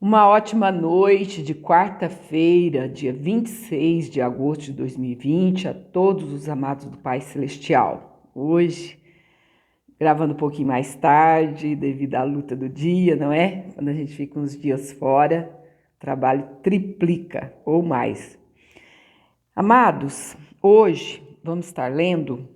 Uma ótima noite de quarta-feira, dia 26 de agosto de 2020, a todos os amados do Pai Celestial. Hoje, gravando um pouquinho mais tarde, devido à luta do dia, não é? Quando a gente fica uns dias fora, o trabalho triplica ou mais. Amados, hoje vamos estar lendo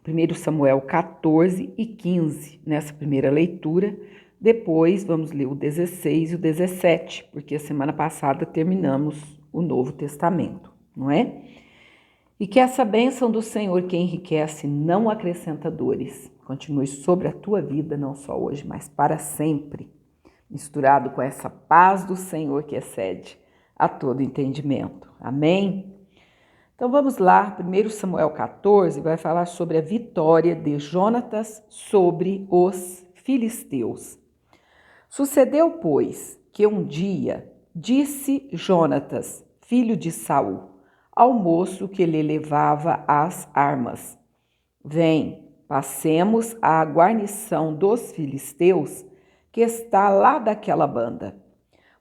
1 Samuel 14 e 15, nessa primeira leitura. Depois vamos ler o 16 e o 17, porque a semana passada terminamos o Novo Testamento, não é? E que essa bênção do Senhor que enriquece não acrescenta dores, continue sobre a tua vida, não só hoje, mas para sempre, misturado com essa paz do Senhor que excede a todo entendimento. Amém? Então vamos lá, 1 Samuel 14 vai falar sobre a vitória de Jonatas sobre os filisteus. Sucedeu, pois, que um dia disse Jonatas, filho de Saul, ao moço que lhe levava as armas: Vem, passemos à guarnição dos filisteus, que está lá daquela banda.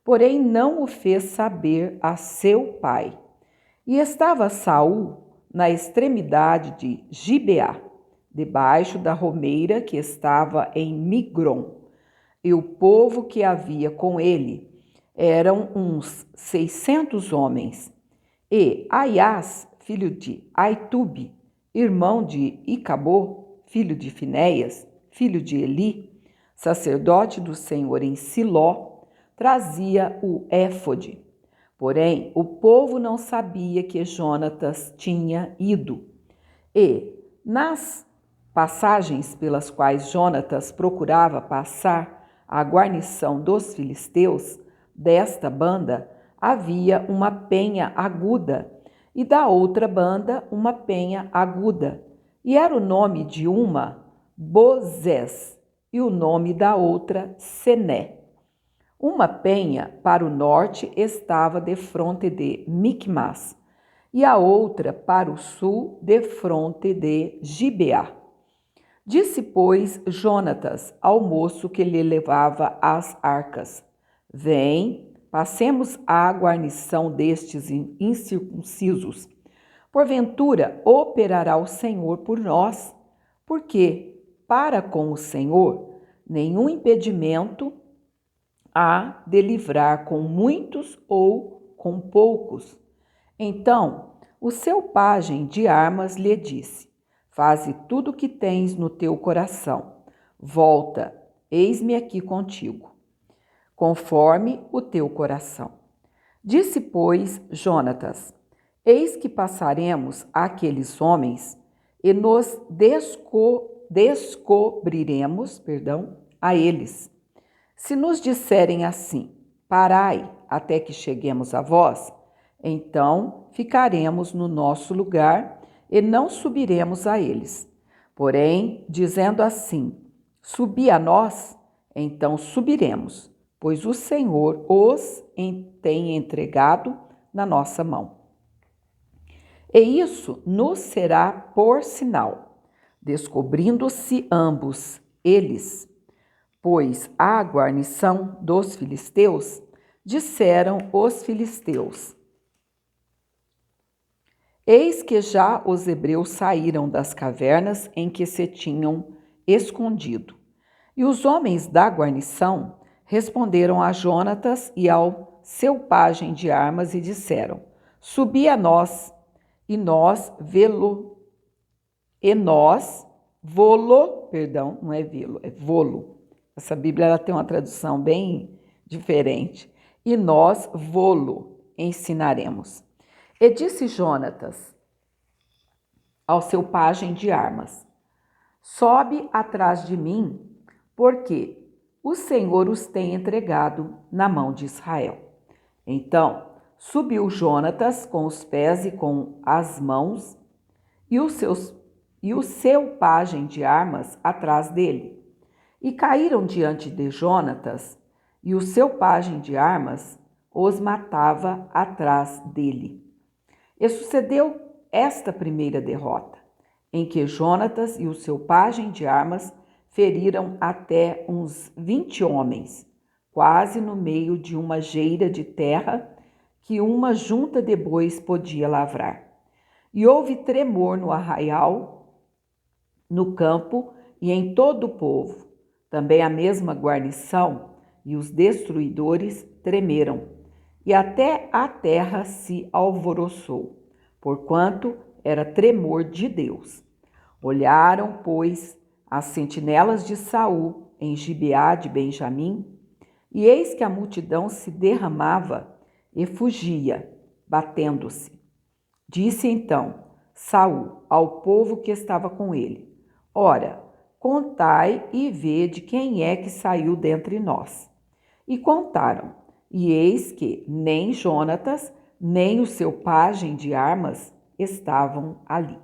Porém não o fez saber a seu pai. E estava Saul na extremidade de Gibeá, debaixo da romeira que estava em Migron. E o povo que havia com ele eram uns 600 homens. E Aias, filho de Aitube, irmão de Icabô, filho de Finéias, filho de Eli, sacerdote do Senhor em Siló, trazia o éfode. Porém, o povo não sabia que Jonatas tinha ido. E, nas passagens pelas quais Jonatas procurava passar a guarnição dos filisteus, desta banda havia uma penha aguda, e da outra banda uma penha aguda, e era o nome de uma Bozés, e o nome da outra Sené. Uma penha para o norte estava defronte de Micmas, e a outra para o sul defronte de Gibeá. Disse, pois, Jonatas ao moço que lhe levava as arcas: Vem, passemos à guarnição destes incircuncisos. Porventura operará o Senhor por nós, porque para com o Senhor nenhum impedimento há de livrar com muitos ou com poucos. Então o seu pajem de armas lhe disse: Faze tudo o que tens no teu coração. Volta, eis-me aqui contigo, conforme o teu coração. Disse, pois, Jonatas: Eis que passaremos àqueles homens e nos descobriremos, a eles. Se nos disserem assim: Parai até que cheguemos a vós, então ficaremos no nosso lugar e não subiremos a eles. Porém, dizendo assim: Subi a nós, então subiremos, pois o Senhor os tem entregado na nossa mão. E isso nos será por sinal, descobrindo-se ambos eles, pois a guarnição dos filisteus, disseram os filisteus: Eis que já os hebreus saíram das cavernas em que se tinham escondido. E os homens da guarnição responderam a Jonatas e ao seu pajem de armas e disseram: Subi a nós, e nós não é vê-lo, é vô-lo. Essa Bíblia ela tem uma tradução bem diferente. E nós vô-lo ensinaremos. E disse Jonatas ao seu pajem de armas: Sobe atrás de mim, porque o Senhor os tem entregado na mão de Israel. Então subiu Jonatas com os pés e com as mãos, e o seu pajem de armas atrás dele. E caíram diante de Jonatas, e o seu pajem de armas os matava atrás dele. E sucedeu esta primeira derrota, em que Jonatas e o seu pajem de armas feriram até uns 20 homens, quase no meio de uma geira de terra que uma junta de bois podia lavrar. E houve tremor no arraial, no campo e em todo o povo. Também a mesma guarnição e os destruidores tremeram, e até a terra se alvoroçou, porquanto era tremor de Deus. Olharam, pois, as sentinelas de Saul em Gibeá de Benjamim, e eis que a multidão se derramava e fugia, batendo-se. Disse então Saul ao povo que estava com ele: Ora, contai e vede quem é que saiu dentre nós. E contaram, e eis que nem Jonatas, nem o seu pajem de armas estavam ali.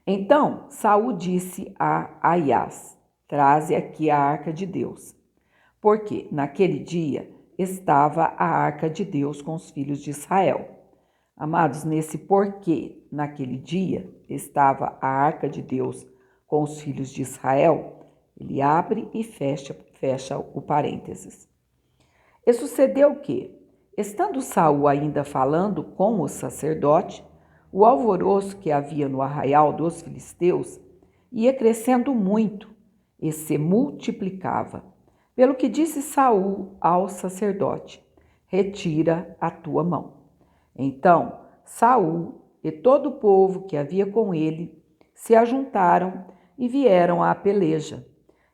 Então Saul disse a Aias: Traze aqui a arca de Deus. Porque naquele dia estava a arca de Deus com os filhos de Israel. Amados, nesse porquê, naquele dia estava a arca de Deus com os filhos de Israel, ele abre e fecha o parênteses. E sucedeu que, estando Saul ainda falando com o sacerdote, o alvoroço que havia no arraial dos filisteus ia crescendo muito e se multiplicava. Pelo que disse Saul ao sacerdote: Retira a tua mão. Então Saul e todo o povo que havia com ele se ajuntaram e vieram à peleja.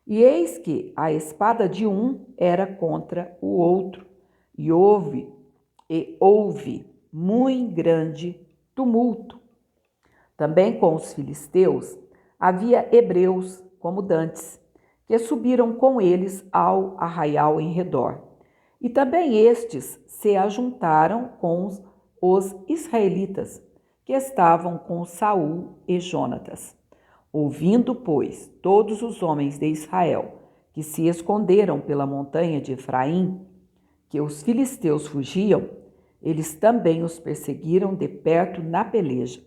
E eis que a espada de um era contra o outro, e houve muito grande tumulto. Também com os filisteus havia hebreus, como dantes, que subiram com eles ao arraial em redor. E também estes se ajuntaram com os israelitas, que estavam com Saul e Jonatas. Ouvindo, pois, todos os homens de Israel, que se esconderam pela montanha de Efraim, que os filisteus fugiam, eles também os perseguiram de perto na peleja.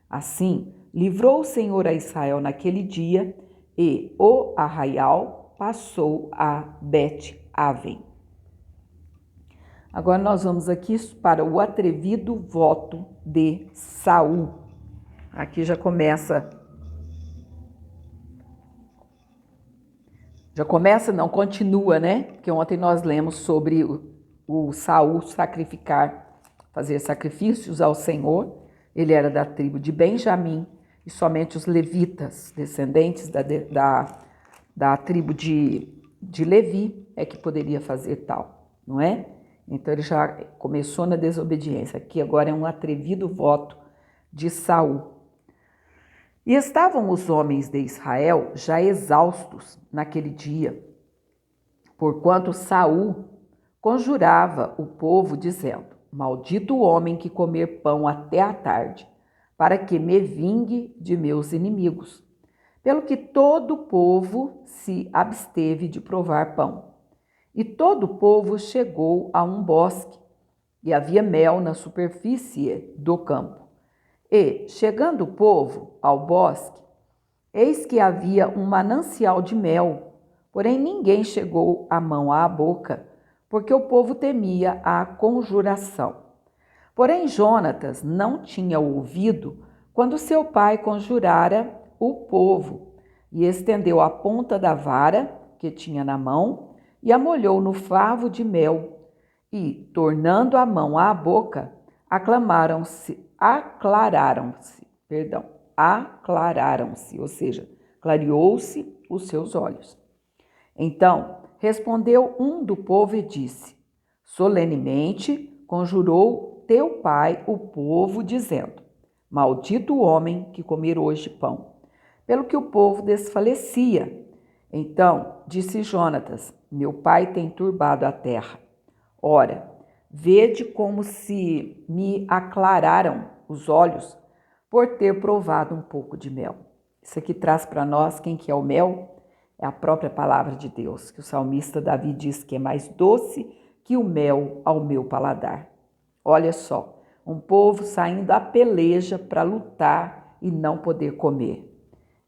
Assim, livrou o Senhor a Israel naquele dia, e o arraial passou a Bet-Aven. Agora nós vamos aqui para o atrevido voto de Saul. Aqui já começa, continua, né? Porque ontem nós lemos sobre o Saul fazer sacrifícios ao Senhor. Ele era da tribo de Benjamim, e somente os levitas, descendentes da tribo de Levi, é que poderia fazer tal, não é? Então ele já começou na desobediência. Aqui agora é um atrevido voto de Saul. E estavam os homens de Israel já exaustos naquele dia, porquanto Saul conjurava o povo, dizendo: Maldito o homem que comer pão até a tarde, para que me vingue de meus inimigos. Pelo que todo o povo se absteve de provar pão. E todo o povo chegou a um bosque, e havia mel na superfície do campo. E, chegando o povo ao bosque, eis que havia um manancial de mel, porém ninguém chegou a mão à boca, porque o povo temia a conjuração. Porém Jonatas não tinha ouvido quando seu pai conjurara o povo, e estendeu a ponta da vara que tinha na mão, e a molhou no favo de mel, e, tornando a mão à boca, aclararam-se, ou seja, clareou-se os seus olhos. Então respondeu um do povo e disse: Solenemente conjurou teu pai o povo, dizendo: Maldito o homem que comer hoje pão. Pelo que o povo desfalecia. Então disse Jonatas: Meu pai tem turbado a terra. Ora, vede como se me aclararam os olhos por ter provado um pouco de mel. Isso aqui traz para nós quem que é o mel? É a própria palavra de Deus, que o salmista Davi diz que é mais doce que o mel ao meu paladar. Olha só, um povo saindo à peleja para lutar e não poder comer.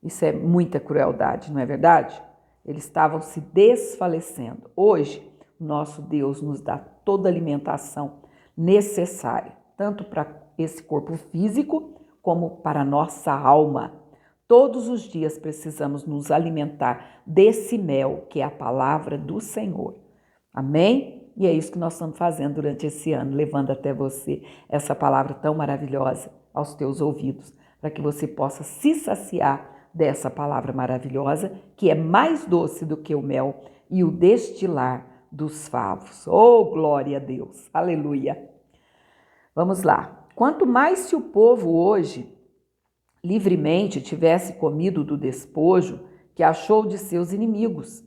Isso é muita crueldade, não é verdade? eles estavam se desfalecendo. Hoje, nosso Deus nos dá toda a alimentação necessária, tanto para esse corpo físico como para a nossa alma. Todos os dias precisamos nos alimentar desse mel, que é a palavra do Senhor. Amém? E é isso que nós estamos fazendo durante esse ano, levando até você essa palavra tão maravilhosa aos teus ouvidos, para que você possa se saciar dessa palavra maravilhosa, que é mais doce do que o mel e o destilar dos favos. Oh, glória a Deus! Aleluia! Vamos lá. Quanto mais se o povo hoje livremente tivesse comido do despojo que achou de seus inimigos,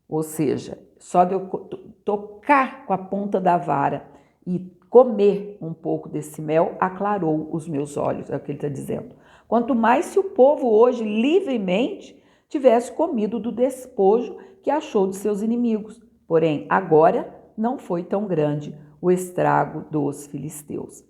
ou seja, só de eu tocar com a ponta da vara e comer um pouco desse mel, aclarou os meus olhos, é o que ele está dizendo. Quanto mais se o povo hoje livremente tivesse comido do despojo que achou de seus inimigos. Porém, agora não foi tão grande o estrago dos filisteus.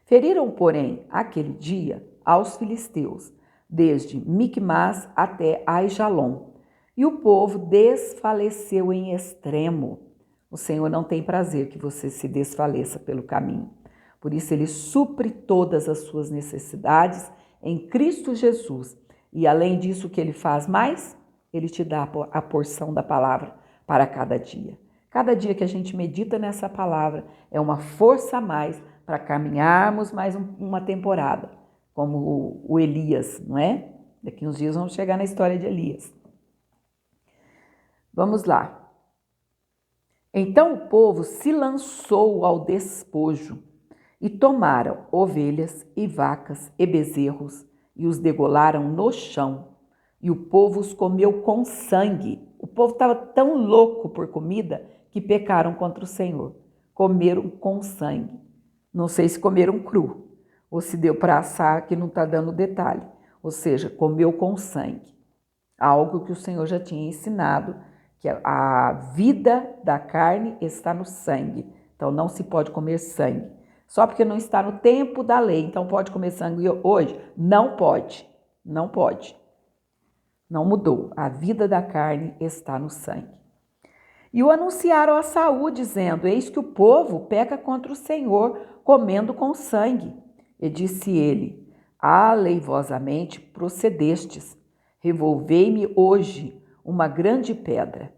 Feriram, porém, aquele dia aos filisteus, desde Micmas até Aijalon, e o povo desfaleceu em extremo. O Senhor não tem prazer que você se desfaleça pelo caminho. Por isso, Ele supre todas as suas necessidades em Cristo Jesus. E além disso, o que Ele faz mais? Ele te dá a porção da palavra para cada dia. Cada dia que a gente medita nessa palavra é uma força a mais para caminharmos mais uma temporada, como o Elias, não é? Daqui uns dias vamos chegar na história de Elias. Vamos lá. Então o povo se lançou ao despojo e tomaram ovelhas e vacas e bezerros e os degolaram no chão. E o povo os comeu com sangue. O povo estava tão louco por comida que pecaram contra o Senhor. Comeram com sangue. Não sei se comeram cru ou se deu para assar, que não está dando detalhe. Ou seja, comeu com sangue. Algo que o Senhor já tinha ensinado, que a vida da carne está no sangue. Então não se pode comer sangue. Só porque não está no tempo da lei, então pode comer sangue hoje? Não pode. Não pode. Não mudou. A vida da carne está no sangue. E o anunciaram a Saul, dizendo: eis que o povo peca contra o Senhor, comendo com sangue. E disse ele: aleivosamente procedestes, revolvei-me hoje uma grande pedra.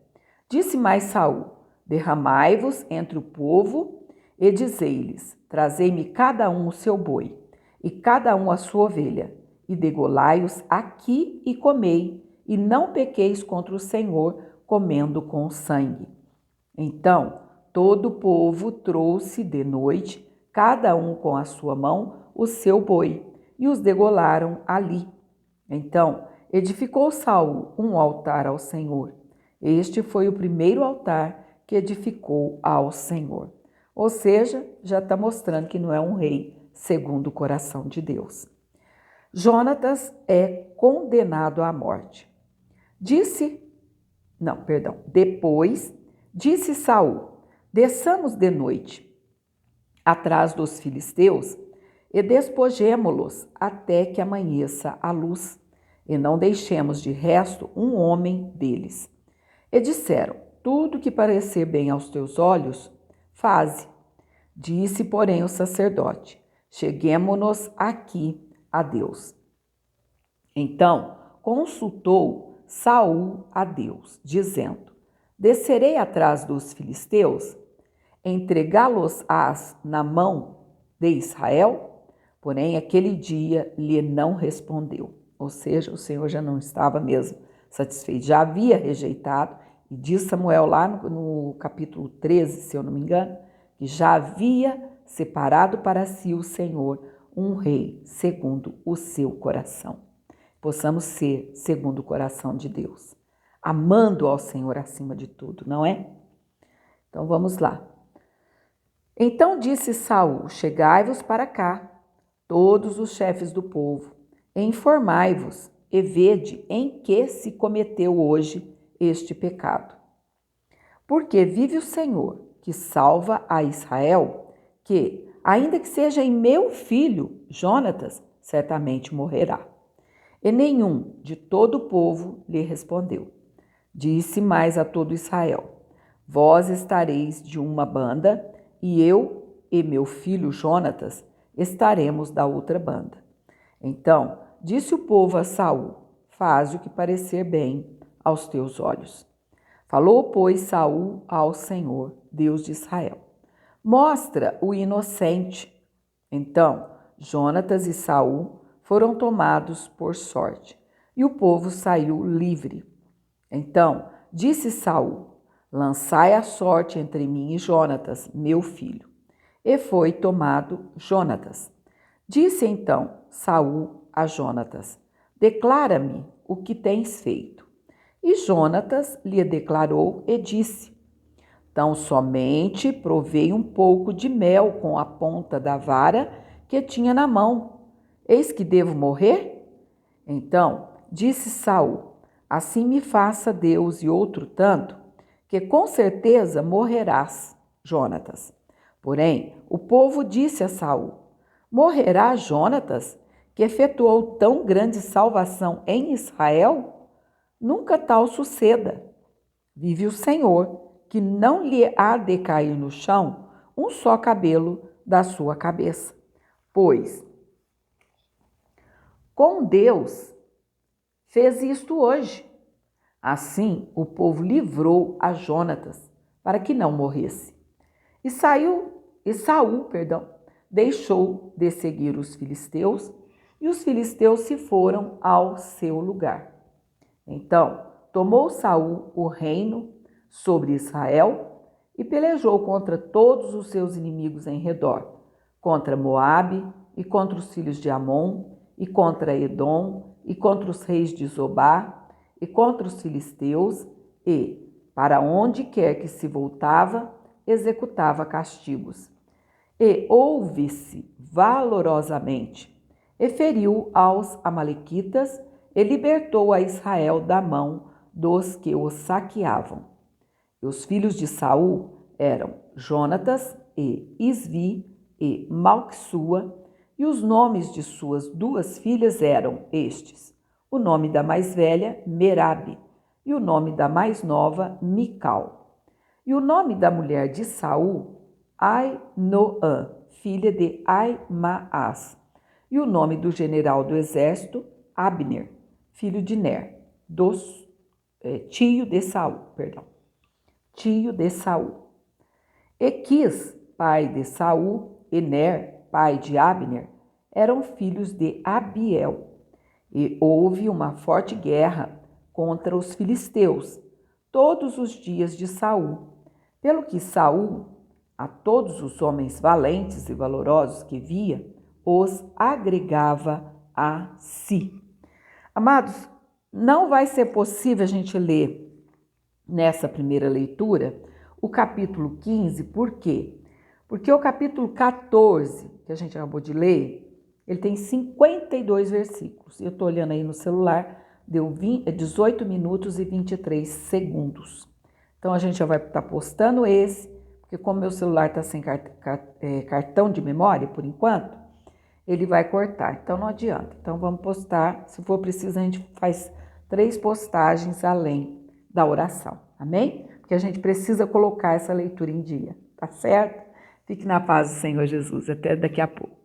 Disse mais Saul: derramai-vos entre o povo e dizei-lhes: trazei-me cada um o seu boi, e cada um a sua ovelha, e degolai-os aqui e comei, e não pequeis contra o Senhor, comendo com sangue. Então todo o povo trouxe de noite, cada um com a sua mão, o seu boi, e os degolaram ali. Então edificou Saul um altar ao Senhor. Este foi o primeiro altar que edificou ao Senhor. Ou seja, já está mostrando que não é um rei segundo o coração de Deus. Jonatas é condenado à morte. Depois disse Saul: desçamos de noite atrás dos filisteus e despojemo-los até que amanheça a luz, e não deixemos de resto um homem deles. E disseram: tudo que parecer bem aos teus olhos, faze. Disse, porém, o sacerdote: cheguemo-nos aqui a Deus. Então consultou Saul a Deus, dizendo: descerei atrás dos filisteus, entregá-los-ás na mão de Israel? Porém, aquele dia lhe não respondeu. Ou seja, o Senhor já não estava mesmo satisfeito, já havia rejeitado, e diz Samuel lá no capítulo 13, se eu não me engano, que já havia separado para si o Senhor um rei segundo o seu coração. Possamos ser segundo o coração de Deus, amando ao Senhor acima de tudo, não é? Então vamos lá. Então disse Saul: chegai-vos para cá, todos os chefes do povo, e informai-vos, e vede em que se cometeu hoje este pecado. Porque vive o Senhor, que salva a Israel, que, ainda que seja em meu filho, Jonatas, certamente morrerá. E nenhum de todo o povo lhe respondeu. Disse mais a todo Israel: Vós estareis de uma banda, e eu e meu filho Jonatas estaremos da outra banda. Então disse o povo a Saul: Faze o que parecer bem aos teus olhos. Falou, pois, Saul ao Senhor, Deus de Israel: Mostra o inocente. Então Jonatas e Saul foram tomados por sorte, e o povo saiu livre. Então disse Saul: Lançai a sorte entre mim e Jonatas, meu filho. E foi tomado Jonatas. Disse então Saul a Jonatas: Declara-me o que tens feito. E Jonatas lhe declarou e disse: Tão somente provei um pouco de mel com a ponta da vara que tinha na mão. Eis que devo morrer? Então disse Saul: Assim me faça Deus e outro tanto, que com certeza morrerás, Jonatas. Porém, o povo disse a Saul: Morrerá Jonatas, que efetuou tão grande salvação em Israel? Nunca tal suceda. Vive o Senhor, que não lhe há de cair no chão um só cabelo da sua cabeça. Pois com Deus fez isto hoje. Assim o povo livrou a Jonatas para que não morresse. E Saul, deixou de seguir os filisteus, e os filisteus se foram ao seu lugar. Então tomou Saul o reino sobre Israel e pelejou contra todos os seus inimigos em redor, contra Moabe e contra os filhos de Amon, e contra Edom, e contra os reis de Zobá, e contra os filisteus, e, para onde quer que se voltava, executava castigos. E ouve-se valorosamente, e feriu aos amalequitas, e libertou a Israel da mão dos que os saqueavam. E os filhos de Saul eram Jonatas e Isvi e Malquissua, e os nomes de suas duas filhas eram estes: o nome da mais velha, Merabe, e o nome da mais nova, Mical. E o nome da mulher de Saul, Ainoã, filha de Aimaas. E o nome do general do exército, Abner, filho de Ner, tio de Saul. Equis, pai de Saul, e Ner, pai de Abner, eram filhos de Abiel. E houve uma forte guerra contra os filisteus todos os dias de Saul, pelo que Saul, a todos os homens valentes e valorosos que via, os agregava a si. Amados, não vai ser possível a gente ler nessa primeira leitura o capítulo 15, por quê? Porque o capítulo 14, que a gente acabou de ler, ele tem 52 versículos. Eu estou olhando aí no celular, deu 18 minutos e 23 segundos. Então a gente já vai estar postando esse, porque como meu celular está sem cartão de memória, por enquanto, ele vai cortar, então não adianta. Então vamos postar, se for preciso a gente faz 3 postagens além da oração, amém? Porque a gente precisa colocar essa leitura em dia, tá certo? Fique na paz do Senhor Jesus, até daqui a pouco.